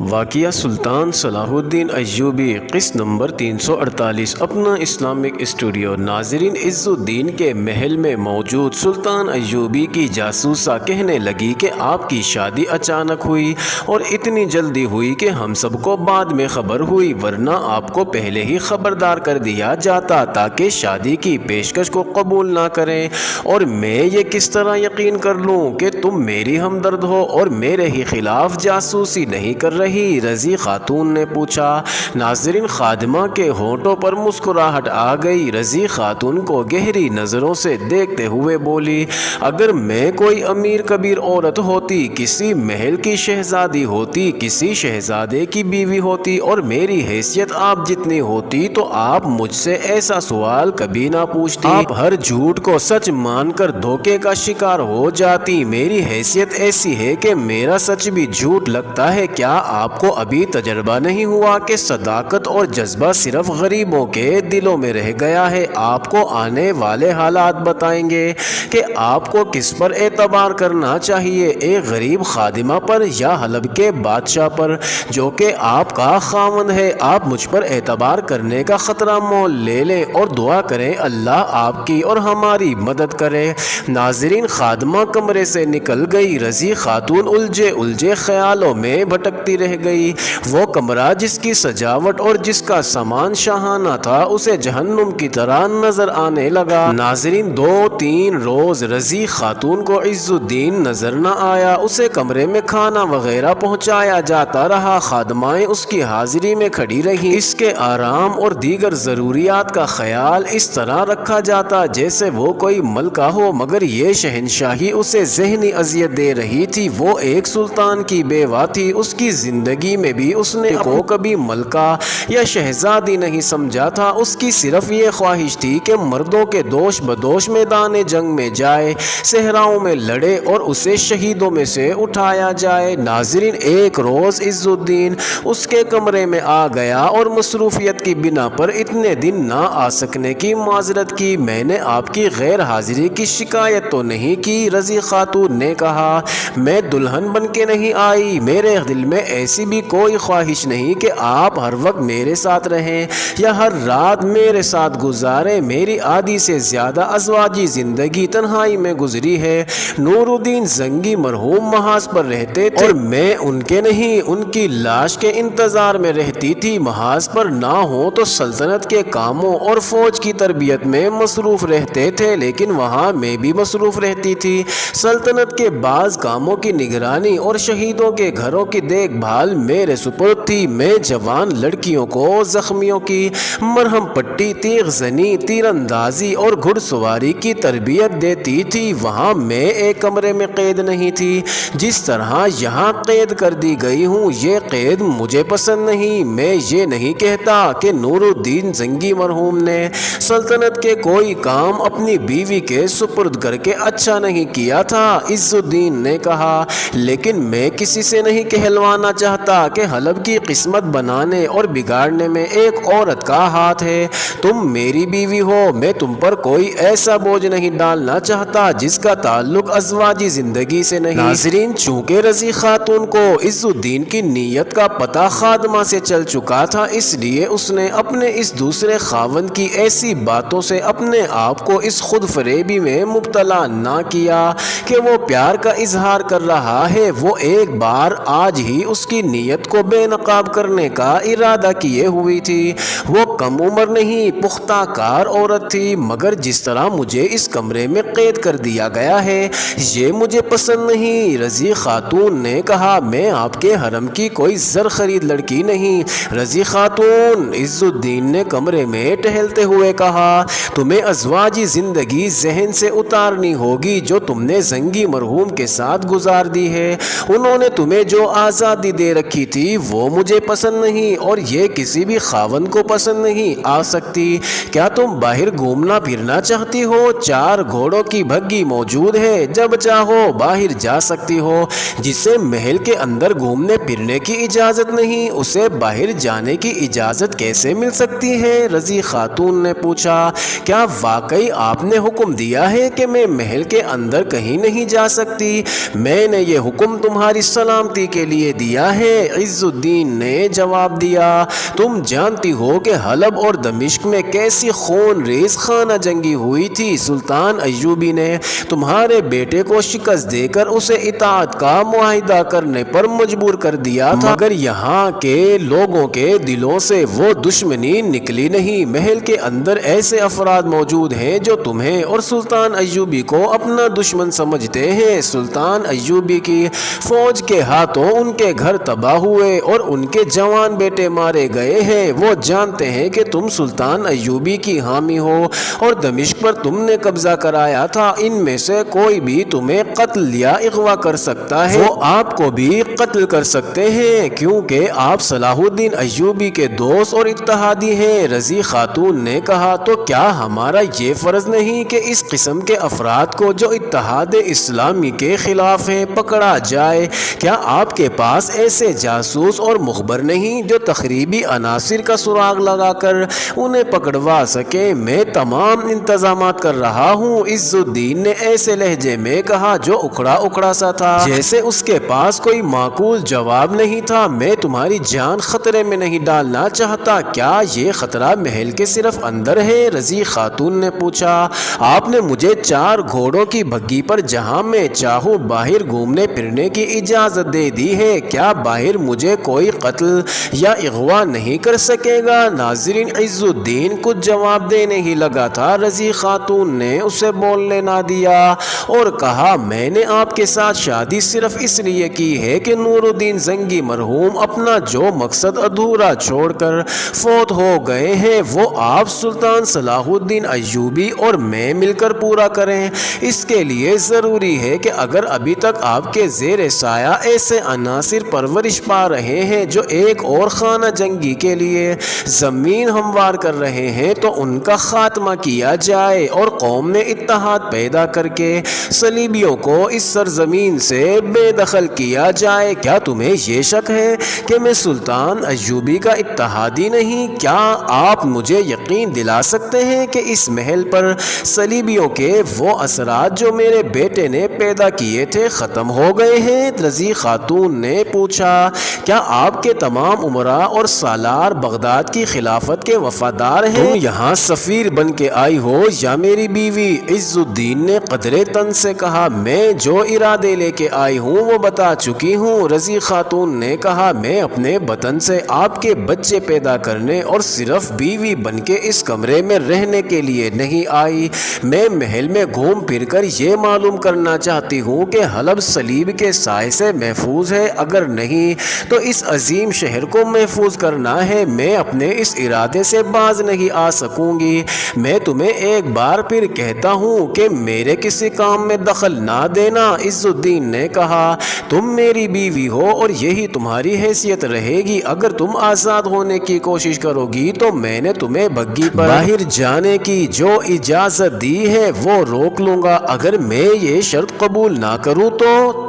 واقعہ سلطان صلاح الدین ایوبی، قسط نمبر 348، اپنا اسلامک اسٹوڈیو۔ ناظرین، عز الدین کے محل میں موجود سلطان ایوبی کی جاسوسہ کہنے لگی کہ آپ کی شادی اچانک ہوئی اور اتنی جلدی ہوئی کہ ہم سب کو بعد میں خبر ہوئی، ورنہ آپ کو پہلے ہی خبردار کر دیا جاتا تاکہ شادی کی پیشکش کو قبول نہ کریں، اور میں یہ کس طرح یقین کر لوں کہ تم میری ہمدرد ہو اور میرے ہی خلاف جاسوسی نہیں کر رہی؟ رضی خاتون نے پوچھا۔ ناظرین، خادمہ کے ہونٹوں پر مسکراہٹ آ گئی۔ رضی خاتون کو گہری نظروں سے دیکھتے ہوئے بولی، اگر میں کوئی امیر کبیر عورت ہوتی، کسی محل کی شہزادی ہوتی، کسی شہزادے کی بیوی ہوتی اور میری حیثیت آپ جتنی ہوتی تو آپ مجھ سے ایسا سوال کبھی نہ پوچھتی، آپ ہر جھوٹ کو سچ مان کر دھوکے کا شکار ہو جاتی۔ میری حیثیت ایسی ہے کہ میرا سچ بھی جھوٹ لگتا ہے۔ کیا آپ کو ابھی تجربہ نہیں ہوا کہ صداقت اور جذبہ صرف غریبوں کے دلوں میں رہ گیا ہے؟ آپ کو آنے والے حالات بتائیں گے کہ آپ کو کس پر اعتبار کرنا چاہیے، ایک غریب خادمہ پر یا حلب کے بادشاہ پر جو کہ آپ کا خاوند ہے؟ آپ مجھ پر اعتبار کرنے کا خطرہ مول لے لیں اور دعا کریں اللہ آپ کی اور ہماری مدد کرے۔ ناظرین، خادمہ کمرے سے نکل گئی۔ رضی خاتون الجھے خیالوں میں بھٹکتی رہ گئی۔ وہ کمرہ جس کی سجاوٹ اور جس کا سامان شاہانہ تھا اسے جہنم کی طرح نظر آنے لگا۔ ناظرین، 2-3 روز رضی خاتون کو عز الدین نظر نہ آیا۔ اسے کمرے میں کھانا وغیرہ پہنچایا جاتا رہا، خادمائیں اس کی حاضری میں کھڑی رہیں۔ اس کے آرام اور دیگر ضروریات کا خیال اس طرح رکھا جاتا جیسے وہ کوئی ملکہ ہو، مگر یہ شہنشاہی اسے ذہنی اذیت دے رہی تھی۔ وہ ایک سلطان کی بیوہ تھی، اس کی زندگی میں بھی اس نے کو کبھی ملکہ یا شہزادی نہیں سمجھا تھا۔ اس کی صرف یہ خواہش تھی کہ مردوں کے دوش بدوش میدان جنگ میں جائے، صحراؤں میں لڑے اور اسے شہیدوں میں سے اٹھایا جائے۔ ناظرین، ایک روز عز الدین اس کے کمرے میں آ گیا اور مصروفیت کی بنا پر اتنے دن نہ آ سکنے کی معذرت کی۔ میں نے آپ کی غیر حاضری کی شکایت تو نہیں کی، رضی خاتون نے کہا۔ میں دلہن بن کے نہیں آئی، میرے دل میں ایسی بھی کوئی خواہش نہیں کہ آپ ہر وقت میرے ساتھ رہیں یا ہر رات میرے ساتھ گزاریں۔ میری آدھی سے زیادہ ازواجی زندگی تنہائی میں گزری ہے۔ نور الدین زنگی مرحوم محاذ پر رہتے تھے اور میں ان کے نہیں ان کی لاش کے انتظار میں رہتی تھی۔ محاذ پر نہ ہوں تو سلطنت کے کاموں اور فوج کی تربیت میں مصروف رہتے تھے، لیکن وہاں میں بھی مصروف رہتی تھی۔ سلطنت کے بعض کاموں کی نگرانی اور شہیدوں کے گھروں کی دیکھ بھال میرے سپرد تھی۔ میں جوان لڑکیوں کو زخمیوں کی مرہم پٹی، تیغ زنی، تیر اندازی اور گھڑ سواری کی تربیت دیتی تھی۔ وہاں میں ایک کمرے میں قید نہیں تھی جس طرح یہاں قید کر دی گئی ہوں۔ یہ قید مجھے پسند نہیں۔ میں یہ نہیں کہتا کہ نور الدین زنگی مرحوم نے سلطنت کے کوئی کام اپنی بیوی کے سپرد کر کے اچھا نہیں کیا تھا، عز الدین نے کہا، لیکن میں کسی سے نہیں کہلوانا چاہتا کہ حلب کی قسمت بنانے اور بگاڑنے میں ایک عورت کا ہاتھ ہے۔ تم میری بیوی ہو، میں تم پر کوئی ایسا بوجھ نہیں ڈالنا چاہتا جس کا تعلق ازواجی زندگی سے نہیں۔ ناظرین، چونکہ رضی خاتون کو عز الدین کی نیت کا پتہ خادمہ سے چل چکا تھا، اس لیے اس نے اپنے اس دوسرے خاوند کی ایسی باتوں سے اپنے آپ کو اس خود فریبی میں مبتلا نہ کیا کہ وہ پیار کا اظہار کر رہا ہے۔ وہ ایک بار آج ہی اس کی نیت کو بے نقاب کرنے کا ارادہ کیے ہوئی تھی۔ وہ کم عمر نہیں، پختہ کار عورت تھی، مگر جس طرح مجھے اس کمرے میں قید کر دیا گیا ہے یہ مجھے پسند نہیں۔ رضی خاتون نے کہا، میں آپ کے حرم کی کوئی زر خرید لڑکی نہیں۔ رضی خاتون، عز الدین نے کمرے میں ٹہلتے ہوئے کہا، تمہیں ازواجی زندگی ذہن سے اتارنی ہوگی جو تم نے زنگی مرحوم کے ساتھ گزار دی ہے۔ انہوں نے تمہیں جو آزادی دے رکھی تھی وہ مجھے پسند نہیں اور یہ کسی بھی خاوند کو پسند نہیں آ سکتی۔ کیا تم باہر گھومنا پھرنا چاہتی ہو؟ 4 گھوڑوں کی بھگی موجود ہے، جب چاہو باہر جا سکتی ہو۔ جسے محل کے اندر گھومنے پھرنے کی اجازت نہیں، اسے باہر جانے کی اجازت کیسے مل سکتی ہے؟ رضی خاتون نے پوچھا، کیا واقعی آپ نے حکم دیا ہے کہ میں محل کے اندر کہیں نہیں جا سکتی؟ میں نے یہ حکم تمہاری سلامتی کے لیے دیا ہے، عز الدین نے جواب دیا۔ تم جانتی ہو کہ حلب اور دمشق میں کیسی خون ریز خانہ جنگی ہوئی تھی۔ سلطان ایوبی نے تمہارے بیٹے کو شکست دے کر اسے اطاعت کا معاہدہ کرنے پر مجبور کر دیا تھا، مگر یہاں کے لوگوں کے دلوں سے وہ دشمنی نکلی نہیں۔ محل کے اندر ایسے افراد موجود ہیں جو تمہیں اور سلطان ایوبی کو اپنا دشمن سمجھتے ہیں۔ سلطان ایوبی کی فوج کے ہاتھوں ان کے گھر تباہ ہوئے اور ان کے جوان بیٹے مارے گئے ہیں۔ وہ جانتے ہیں کہ تم سلطان ایوبی کی حامی ہو اور دمشق پر تم نے قبضہ کرایا تھا۔ ان میں سے کوئی بھی تمہیں قتل یا اغوا کر سکتا ہے، وہ آپ کو بھی قتل کر سکتے ہیں، کیونکہ آپ صلاح الدین ایوبی کے دوست اور اتحادی ہیں۔ رضی خاتون نے کہا، تو کیا ہمارا یہ فرض نہیں کہ اس قسم کے افراد کو جو اتحاد اسلامی کے خلاف ہیں پکڑا جائے؟ کیا آپ کے پاس ایسے جاسوس اور مخبر نہیں جو تخریبی عناصر کا سراغ لگا کر انہیں پکڑوا سکے؟ میں تمام انتظامات کر رہا ہوں، عز الدین نے ایسے لہجے میں کہا جو اکھڑا اکھڑا سا تھا، جیسے اس کے پاس کوئی معقول جواب نہیں تھا۔ میں تمہاری جان خطرے میں نہیں ڈالنا چاہتا، کیا یہ خطرہ محل کے صرف اندر ہے؟ رضی خاتون نے پوچھا، آپ نے مجھے 4 گھوڑوں کی بھگی پر جہاں میں چاہوں باہر گھومنے پھرنے کی اجازت دے دی ہے، کیا باہر مجھے کوئی قتل یا اغوا نہیں کر سکے گا؟ ناظرین، عز الدین کچھ جواب دینے ہی لگا تھا، رضی خاتون نے اسے بولنے نہ دیا اور کہا، میں نے آپ کے ساتھ شادی صرف اس لیے کی ہے کہ نور الدین زنگی مرحوم اپنا جو مقصد ادھورا چھوڑ کر فوت ہو گئے ہیں وہ آپ سلطان صلاح الدین ایوبی اور میں مل کر پورا کریں۔ اس کے لیے ضروری ہے کہ اگر ابھی تک آپ کے زیر سایہ ایسے عناصر پرورش پا رہے ہیں جو ایک اور خانہ جنگی کے لیے زمین ہموار کر رہے ہیں تو ان کا خاتمہ کیا جائے اور قوم میں اتحاد پیدا کر کے صلیبیوں کو اس سرزمین سے بے دخل کیا جائے۔ کیا تمہیں یہ شک ہے کہ میں سلطان ایوبی کا اتحادی نہیں؟ کیا آپ مجھے یقین دلا سکتے ہیں کہ اس محل پر صلیبیوں کے وہ اثرات جو میرے بیٹے نے پیدا کیے تھے ختم ہو گئے ہیں؟ رضی خاتون نے پوچھا، کیا آپ کے تمام امراء اور سالار بغداد کی خلافت کے وفادار ہیں؟ تم یہاں سفیر بن کے آئی ہو یا میری بیوی؟ عز الدین نے قدرے تن سے کہا، میں جو ارادے لے کے آئی ہوں وہ بتا چکی ہوں۔ رضی خاتون نے کہا، میں اپنے وطن سے آپ کے بچے پیدا کرنے اور صرف بیوی بن کے اس کمرے میں رہنے کے لیے نہیں آئی، میں محل میں گھوم پھر کر یہ معلوم کرنا چاہتی ہوں کہ حلب صلیب کے سائے سے محفوظ ہے، اگر نہیں تو اس عظیم شہر کو محفوظ کرنا ہے۔ میں اپنے اس ارادے سے باز نہیں آ سکوں گی۔ میں تمہیں ایک بار پھر کہتا ہوں کہ میرے کسی کام میں دخل نہ دینا۔ عز الدین نے کہا، تم میری بیوی ہو اور یہی تمہاری حیثیت رہے گی، اگر تم آزاد ہونے کی کوشش کرو گی تو میں نے تمہیں بگی پر باہر جانے کی جو اجازت دی ہے وہ روک لوں گا، اگر میں یہ شرط قبول نہ کروں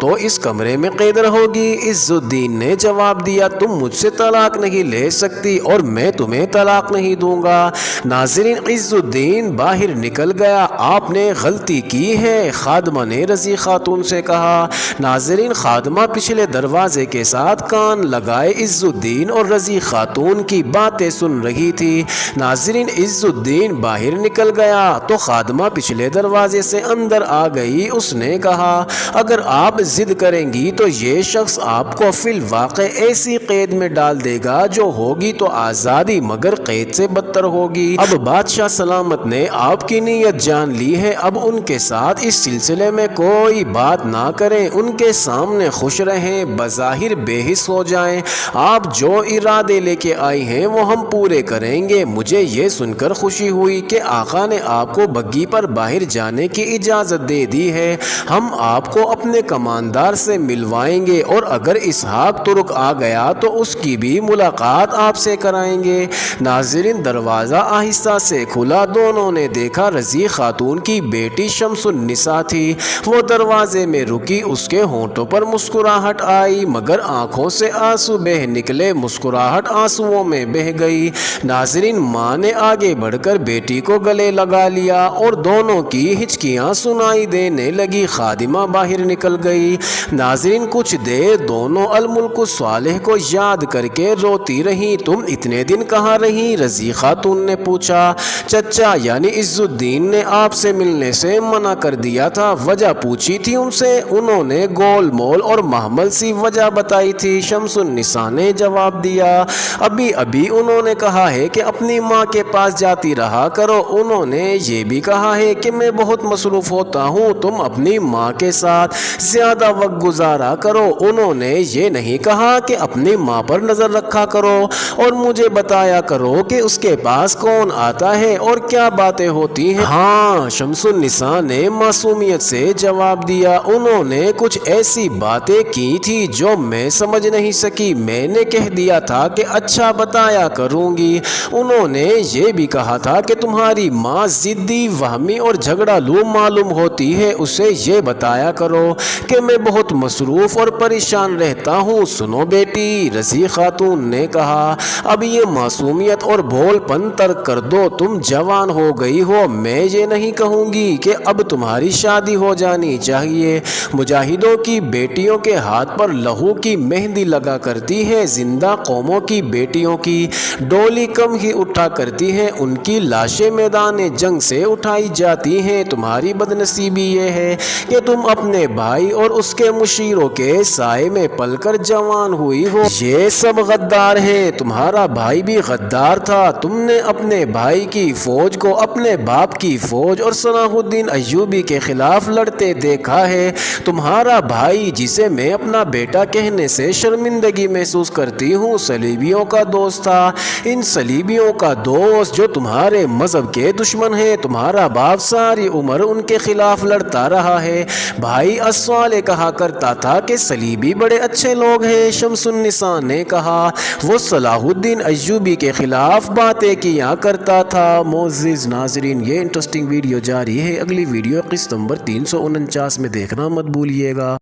تو اس کمرے میں قید رہو گی۔ عز الدین نے جواب دیا، تم مجھ سے طلاق نہیں لے سکتی اور میں تمہیں طلاق نہیں دوں گا۔ ناظرین، عز الدین باہر نکل گیا۔ آپ نے غلطی کی ہے، خادمہ نے رضی خاتون سے کہا۔ ناظرین، خادمہ پچھلے دروازے کے ساتھ کان لگائے عز الدین اور رضی خاتون کی باتیں سن رہی تھی۔ ناظرین، عز الدین باہر نکل گیا تو خادمہ پچھلے دروازے سے اندر آ گئی۔ اس نے کہا، اگر آپ ضد کریں گی تو یہ شخص آپ کو فی الواقع ایسی قید میں ڈال دے گا جو ہوگی تو آزادی مگر قید سے بدتر ہوگی۔ اب بادشاہ سلامت نے آپ کی نیت جان لی ہے، اب ان کے ساتھ اس سلسلے میں کوئی بات نہ کریں، ان کے سامنے خوش رہیں، بظاہر بے حس ہو جائیں۔ آپ جو ارادے لے کے آئی ہیں وہ ہم پورے کریں گے۔ مجھے یہ سن کر خوشی ہوئی کہ آقا نے آپ کو بگی پر باہر جانے کی اجازت دے دی ہے۔ ہم آپ کو اپنے کماندار سے ملوائیں گے اور اگر اسحاق ترک آ گیا تو اس کی بھی ملاقات آپ سے کرائیں گے۔ ناظرین دروازہ آہستہ سے کھلا، دونوں نے دیکھا رضی خاتون کی بیٹی شمس النساء تھی۔ وہ دروازے میں رکی، اس کے ہونٹوں پر مسکراہٹ آئی مگر آنکھوں سے آنسو بہہ نکلے، مسکراہٹ آنسوؤں میں بہہ گئی۔ ناظرین ماں نے آگے بڑھ کر بیٹی کو گلے لگا لیا اور دونوں کی ہچکیاں سنائی دینے لگی۔ خادمہ باہر نکل گئی۔ ناظرین کچھ دیر دونوں الملک الصالح کو یاد کر کے روتی رہیں۔ تم اتنے دن کہاں رہیں؟ رضی خاتون نے پوچھا۔ چچا یعنی عز الدین نے آپ سے ملنے سے منع کر دیا تھا، وجہ پوچھی تھی ان سے، انہوں نے گول مول اور محمل سی وجہ بتائی تھی، شمس النساء نے جواب دیا۔ ابھی انہوں نے کہا ہے کہ اپنی ماں کے پاس جاتی رہا کرو، انہوں نے یہ بھی کہا ہے کہ میں بہت مصروف ہوتا ہوں، تم اپنی ماں کے ساتھ زیادہ وقت گزارا کرو، انہوں نے یہ نہیں کہا کہ اپنی ماں پر نظر رکھا کرو اور مجھے بتایا کرو کہ اس کے پاس کون آتا ہے اور کیا باتیں ہوتی ہیں۔ ہاں، شمس النساء نے معصومیت سے جواب دیا، انہوں نے کچھ ایسی باتیں کی تھی جو میں سمجھ نہیں سکی، میں نے کہہ دیا تھا کہ اچھا بتایا کروں گی۔ انہوں نے یہ بھی کہا تھا کہ تمہاری ماں ضدی، وہمی اور جھگڑالو معلوم ہوتی ہے، اسے یہ بتایا کرو کہ میں بہت مصروف اور پریشان رہتا ہوں۔ سنو بیٹی، رضی خاتون نے کہا، اب یہ معصومیت اور بھول پن ترک کر دو، تم جوان ہو گئی ہو، میں یہ نہیں کہوں گی کہ اب تمہاری شادی ہو جانی چاہیے۔ مجاہدوں کی بیٹیوں کے ہاتھ پر لہو کی مہندی لگا کرتی ہے، زندہ قوموں کی بیٹیوں کی ڈولی کم ہی اٹھا کرتی ہیں، ان کی لاشیں میدان جنگ سے اٹھائی جاتی ہیں۔ تمہاری بدنصیبی یہ ہے کہ تم اپنے بھائی اور اس کے مشیروں کے سائے میں پل کر جوان ہوئی ہو۔ یہ سب غدار ہیں، تمہارا بھائی بھی غدار تھا، تم نے اپنے بھائی کی فوج کو اپنے باپ کی فوج اور صلاح الدین ایوبی کے خلاف لڑتے دیکھا ہے۔ تمہارا بھائی، جسے میں اپنا بیٹا کہنے سے شرمندگی محسوس کرتی ہوں، صلیبیوں کا دوست تھا۔ ان صلیبیوں کا دوست جو تمہارے مذہب کے دشمن ہیں، تمہارا باپ ساری عمر ان کے خلاف لڑتا رہا ہے۔ بھائی الصالح کہا کرتا تھا کہ صلیبی بڑے اچھے لوگ ہیں۔ شمس النساء نے کہا، وہ صلاح الدین ایوبی کے خلاف باتیں کیا کرتا تھا۔ معزز ناظرین، یہ انٹرسٹنگ ویڈیو جاری ہے، اگلی ویڈیو قسط نمبر 349 میں دیکھنا مت بھولیے گا۔